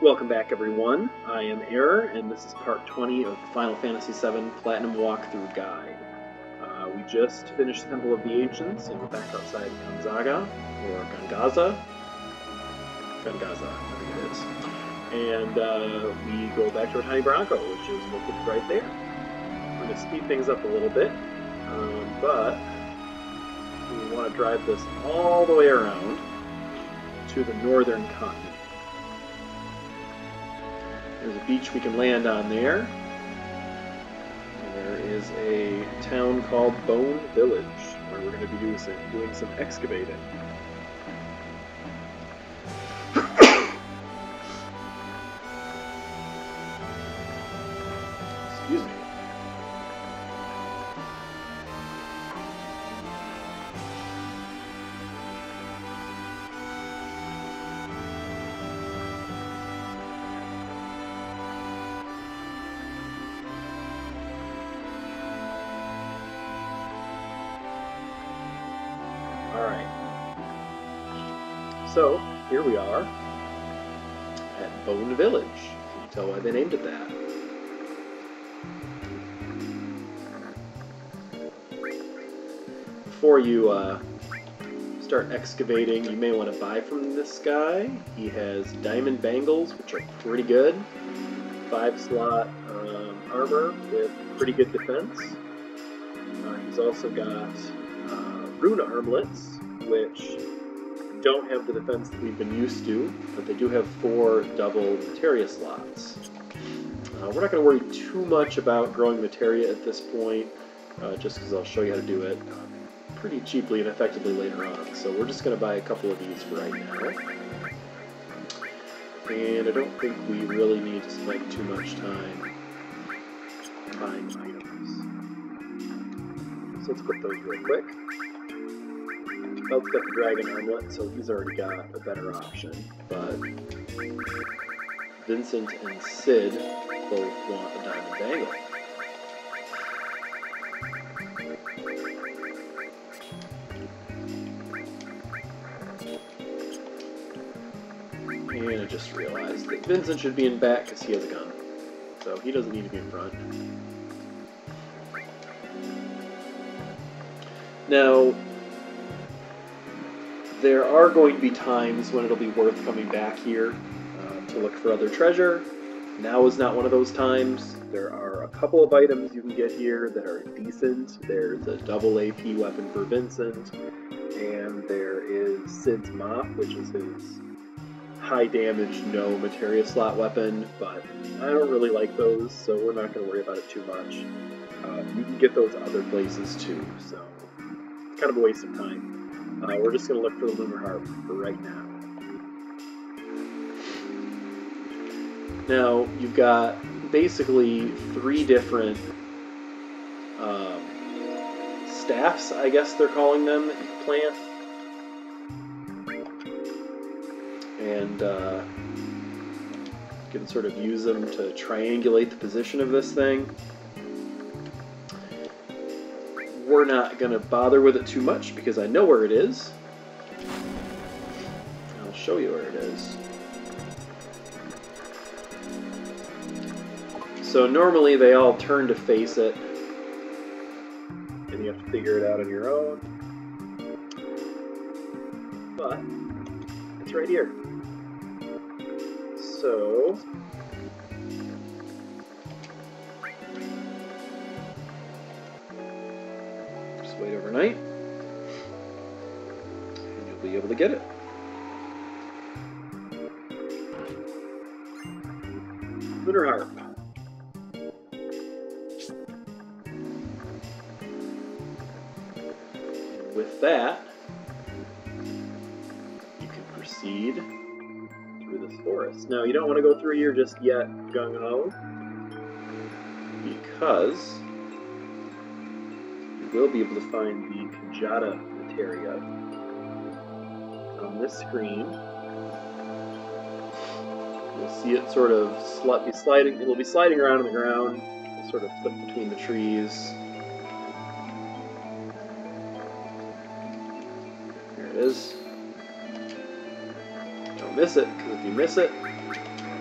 Welcome back, everyone. I am Aeris, and this is part 20 of the Final Fantasy VII Platinum Walkthrough Guide. We just finished Temple of the Ancients, and we're back outside Gonzaga, or Gongaza. Gongaza, I think it is. And we go back to our tiny Bronco, which is located right there. We're going to speed things up a little bit, but we want to drive this all the way around to the northern continent. There's a beach we can land on there. And there is a town called Bone Village, where we're going to be doing some excavating. Excuse me. Alright, so here we are at Bone Village. Can you tell why they named it that? Before you start excavating, you may want to buy from this guy. He has diamond bangles, which are pretty good. 5-slot armor with pretty good defense. He's also got rune armlets, which don't have the defense that we've been used to, but they do have 4 double materia slots. We're not going to worry too much about growing materia at this point, just because I'll show you how to do it pretty cheaply and effectively later on. So we're just going to buy a couple of these for right now. And I don't think we really need to spend too much time buying items. So let's put those real quick. Belt's got the dragon armlet, so he's already got a better option, but Vincent and Sid both want a diamond bangle. And I just realized that Vincent should be in back because he has a gun, so he doesn't need to be in front. Now, there are going to be times when it'll be worth coming back here to look for other treasure. Now is not one of those times. There are a couple of items you can get here that are decent. There's a double AP weapon for Vincent, and there is Sid's mop, which is his high damage, no materia slot weapon, but I don't really like those, so we're not going to worry about it too much. You can get those other places too, so it's kind of a waste of time. We're just going to look for the Lunar Harp for right now. Now, you've got basically 3 different staffs, I guess they're calling them, that you plant. And you can sort of use them to triangulate the position of this thing. We're not going to bother with it too much because I know where it is. I'll show you where it is. So normally they all turn to face it, and you have to figure it out on your own. But it's right here. So wait overnight, and you'll be able to get it. Lunar Harp. With that, you can proceed through this forest. Now, you don't want to go through here just yet, gung-ho, because will be able to find the Kujata materia on this screen. You'll see it sort of be sliding. It will be sliding around on the ground, sort of flip between the trees. There it is. Don't miss it, because if you miss it,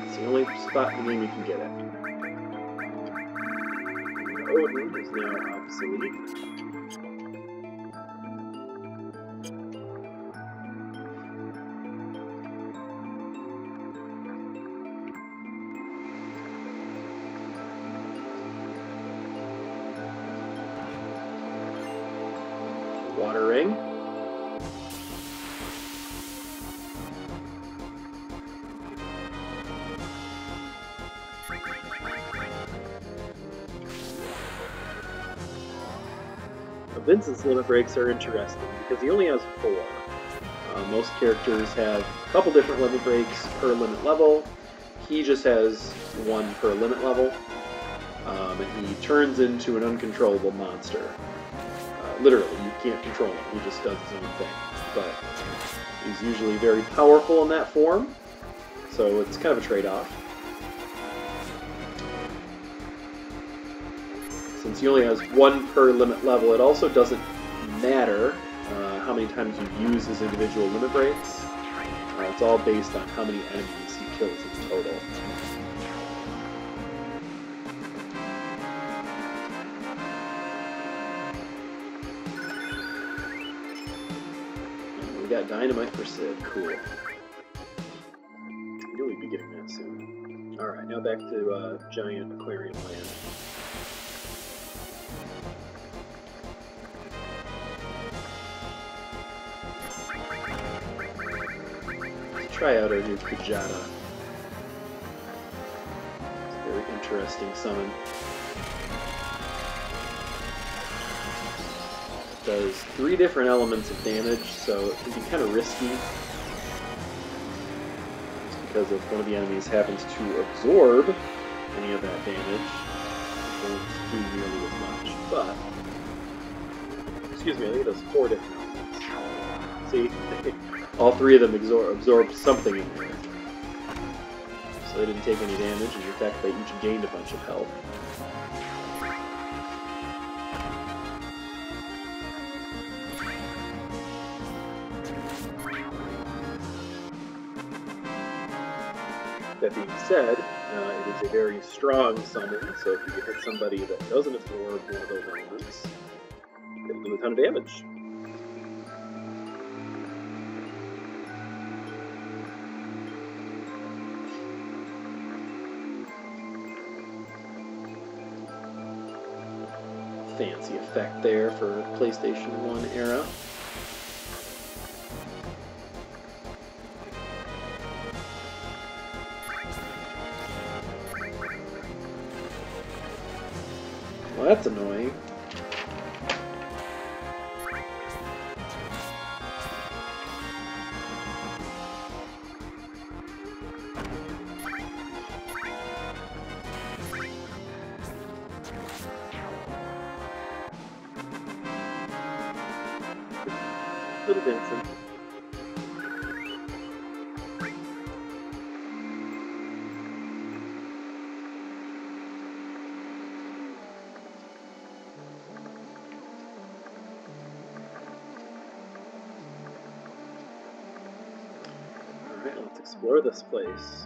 it's the only spot in the game you can get it. Odin is now obsolete. Water ring. Vincent's limit breaks are interesting because he only has 4. Most characters have a couple different limit breaks per limit level. He just has 1 per limit level, and he turns into an uncontrollable monster. Literally, you can't control him. He just does his own thing. But he's usually very powerful in that form, so it's kind of a trade-off. Since he only has 1 per limit level, it also doesn't matter how many times you use his individual limit breaks. It's all based on how many enemies he kills in total. And we got dynamite for Sid. Cool. I knew we'd be getting that soon. Alright, now back to Giant Aquarium Land. Try out our new Kujata. It's a very interesting summon. It does 3 different elements of damage, so it can be kind of risky. Just because if one of the enemies happens to absorb any of that damage, it won't do nearly as much. But, excuse me, I think it does 4 different elements. See? All 3 of them absorbed something in there. So they didn't take any damage, and in fact they each gained a bunch of health. That being said, it is a very strong summon, so if you can hit somebody that doesn't absorb one of those elements, it'll do a ton of damage. Fancy effect there for PlayStation 1 era. Well, that's annoying. Little Vincent. Alright, let's explore this place.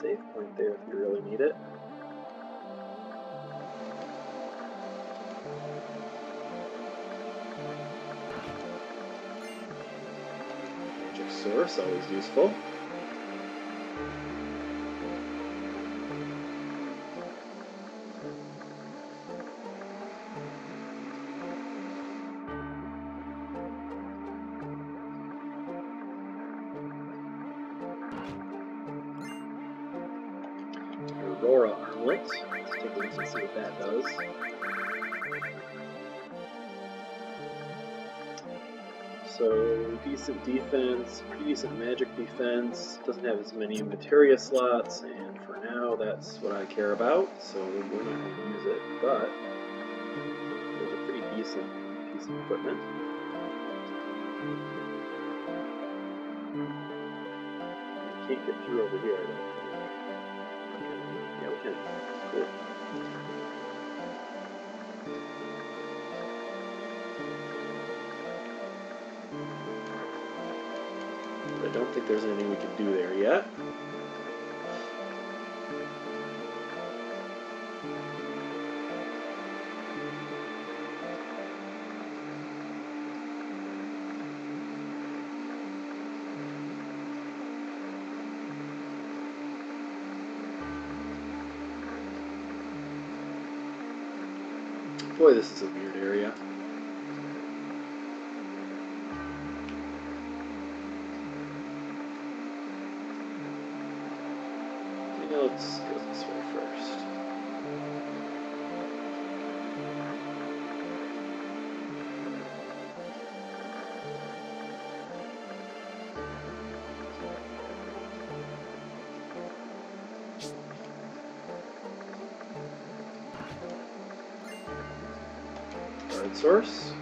Save point there if you really need it. Magic source, always useful. Aurora Armlet. Let's take a look and see what that does. So, decent defense, pretty decent magic defense, doesn't have as many materia slots, and for now that's what I care about, so we're not going to use it, but it's a pretty decent piece of equipment. We can't get through over here, I don't think. Yeah, we can. Cool. think there's anything we can do there yet. Boy, this is a weird area. Yeah, let's go this way first. Card source.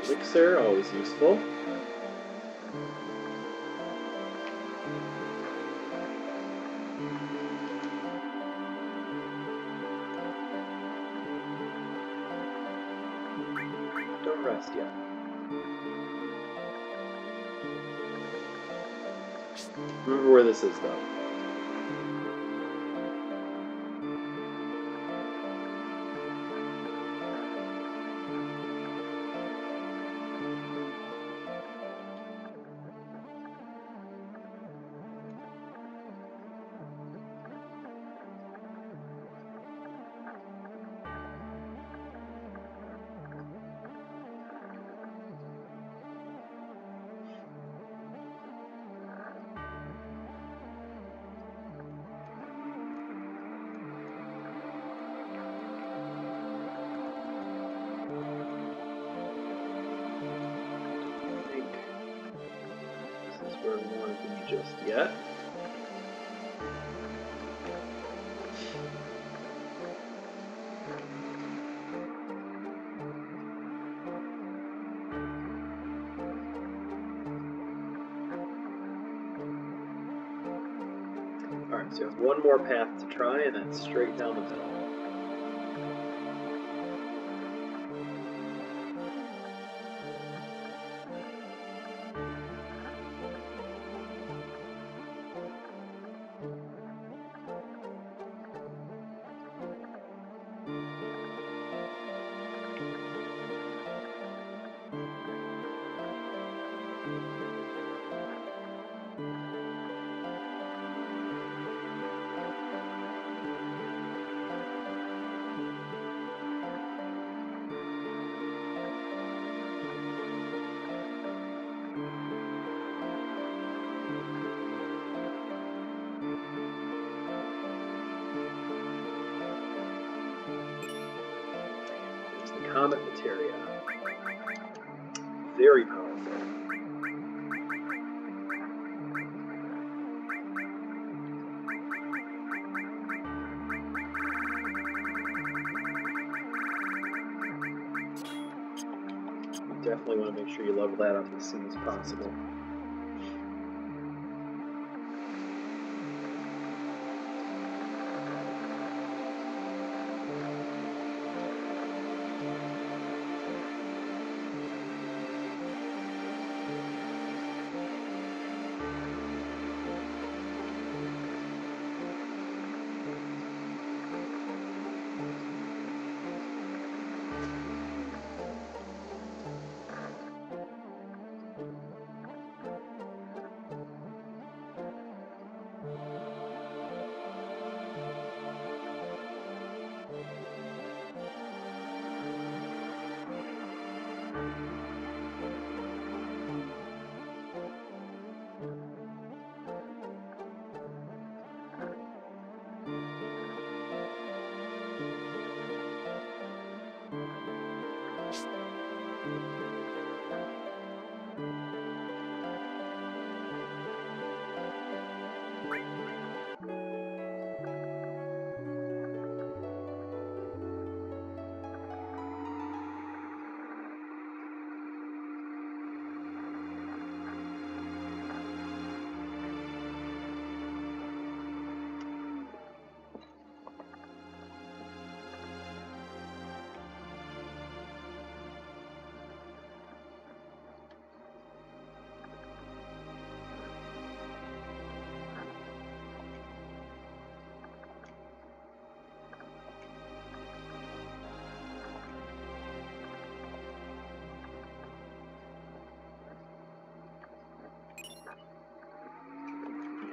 Elixir, always useful. Don't rest yet. Remember where this is, though. Where we want to be just yet. Alright, so you have one more path to try, and that's straight down the middle. Comet materia. Very powerful. You definitely want to make sure you level that up as soon as possible.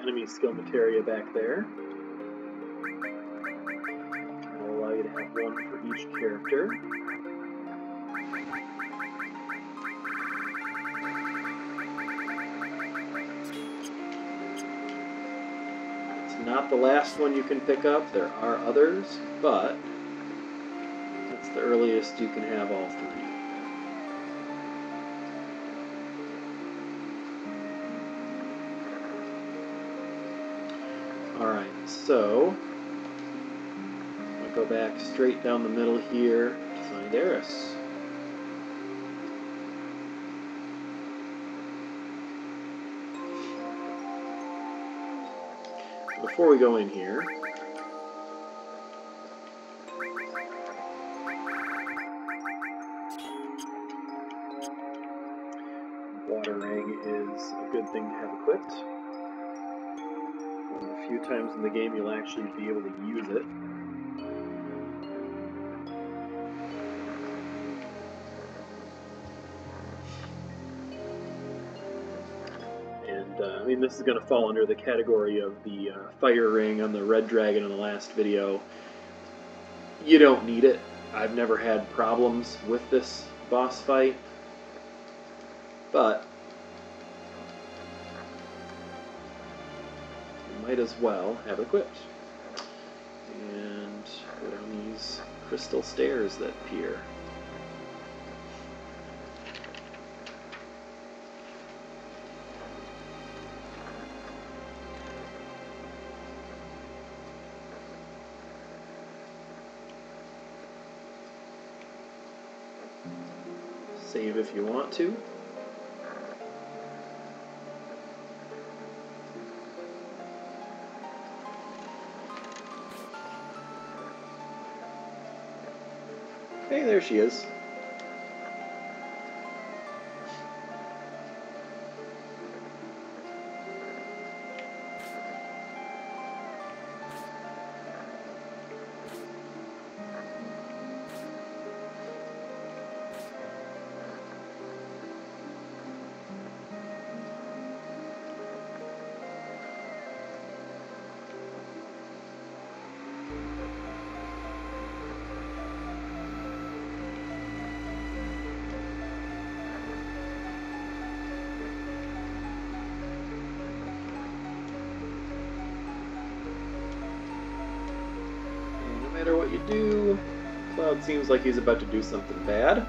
enemy skill materia back there. That'll allow you to have one for each character. It's not the last one you can pick up. There are others, but that's the earliest you can have all three. Alright, so I'll go back straight down the middle here to find Aeris. Before we go in here, Water Ring is a good thing to have equipped. One of the few times in the game you'll actually be able to use it. And, I mean, this is going to fall under the category of the Fire Ring on the Red Dragon in the last video. You don't need it. I've never had problems with this boss fight. But you might as well have it equipped. And go down these crystal stairs that appear. Save if you want to. Hey, there she is. No matter what you do, Cloud seems like he's about to do something bad.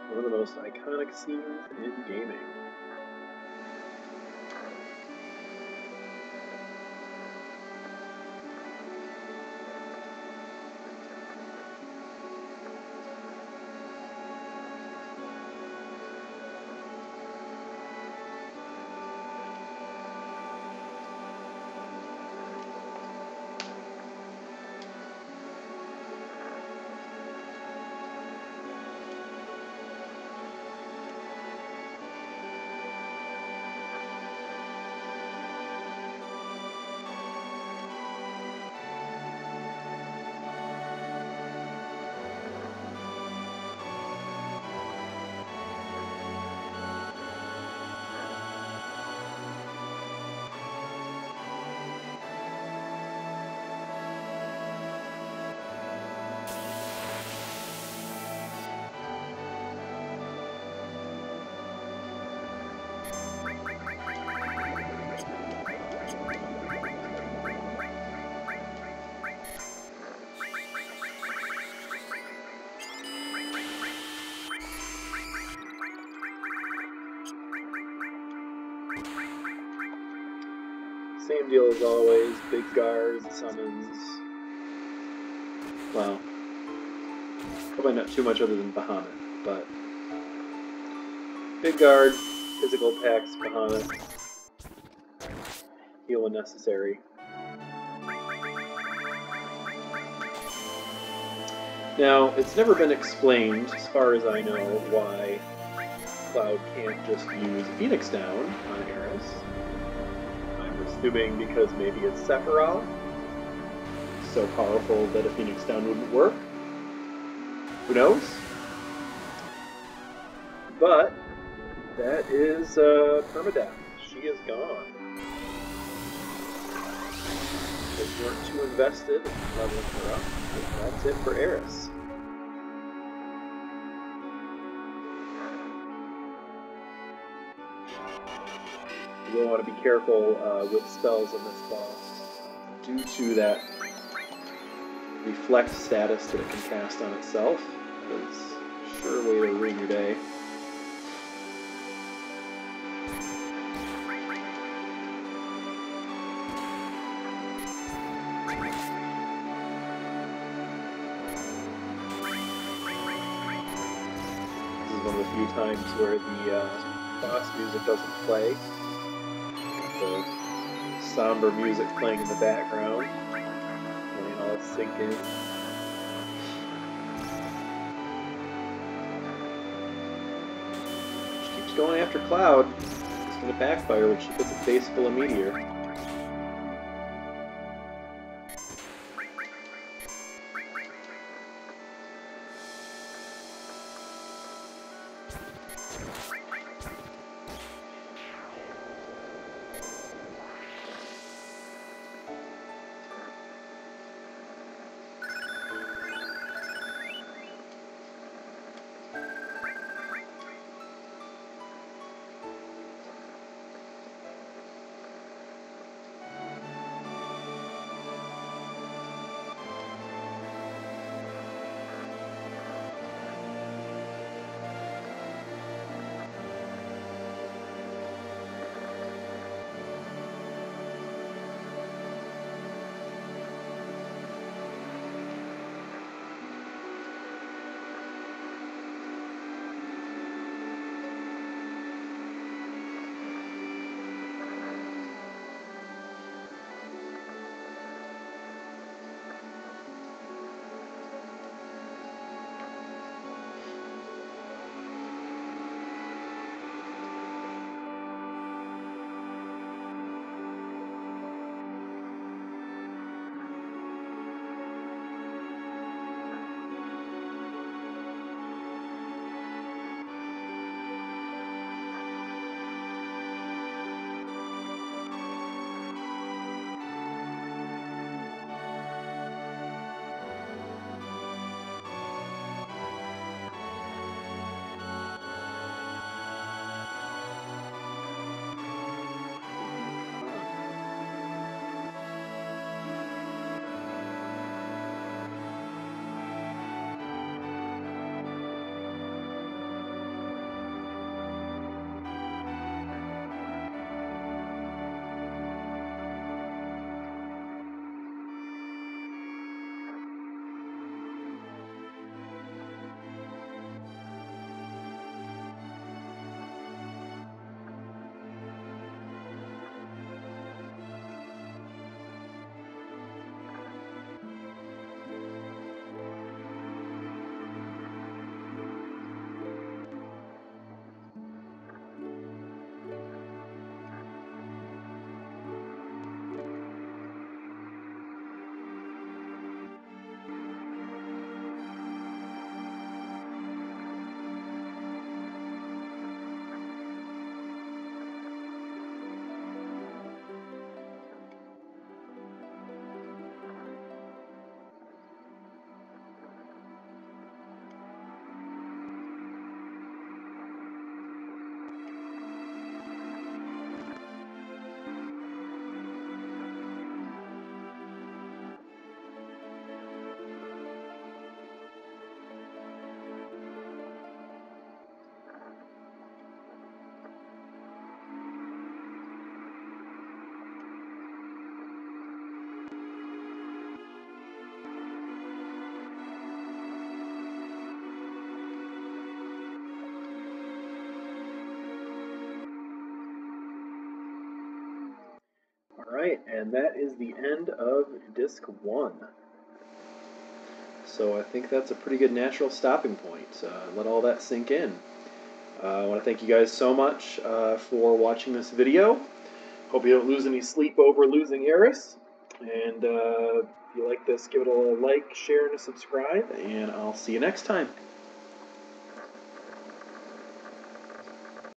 One of the most iconic scenes in gaming. Same deal as always, big guards, summons. Well, probably not too much other than Bahamut, but big guard, physical attacks, Bahamut, heal when necessary. Now, it's never been explained, as far as I know, why Cloud can't just use Phoenix Down on Aeris. I'm assuming because maybe it's Sephiroth, so powerful that a Phoenix Down wouldn't work. Who knows? But that is permadeath. She is gone. If you weren't too invested in leveling her up, that's it for Aeris. You will want to be careful with spells on this boss due to that reflect status that it can cast on itself. It's a sure way to ruin your day. This is one of the few times where the boss music doesn't play. The somber music playing in the background, letting it all sink in. She keeps going after Cloud. It's going to backfire when she puts a face full of meteor. Alright, and that is the end of Disc 1. So I think that's a pretty good natural stopping point. Let all that sink in. I want to thank you guys so much for watching this video. Hope you don't lose any sleep over losing Aeris. And if you like this, give it a like, share, and a subscribe, and I'll see you next time.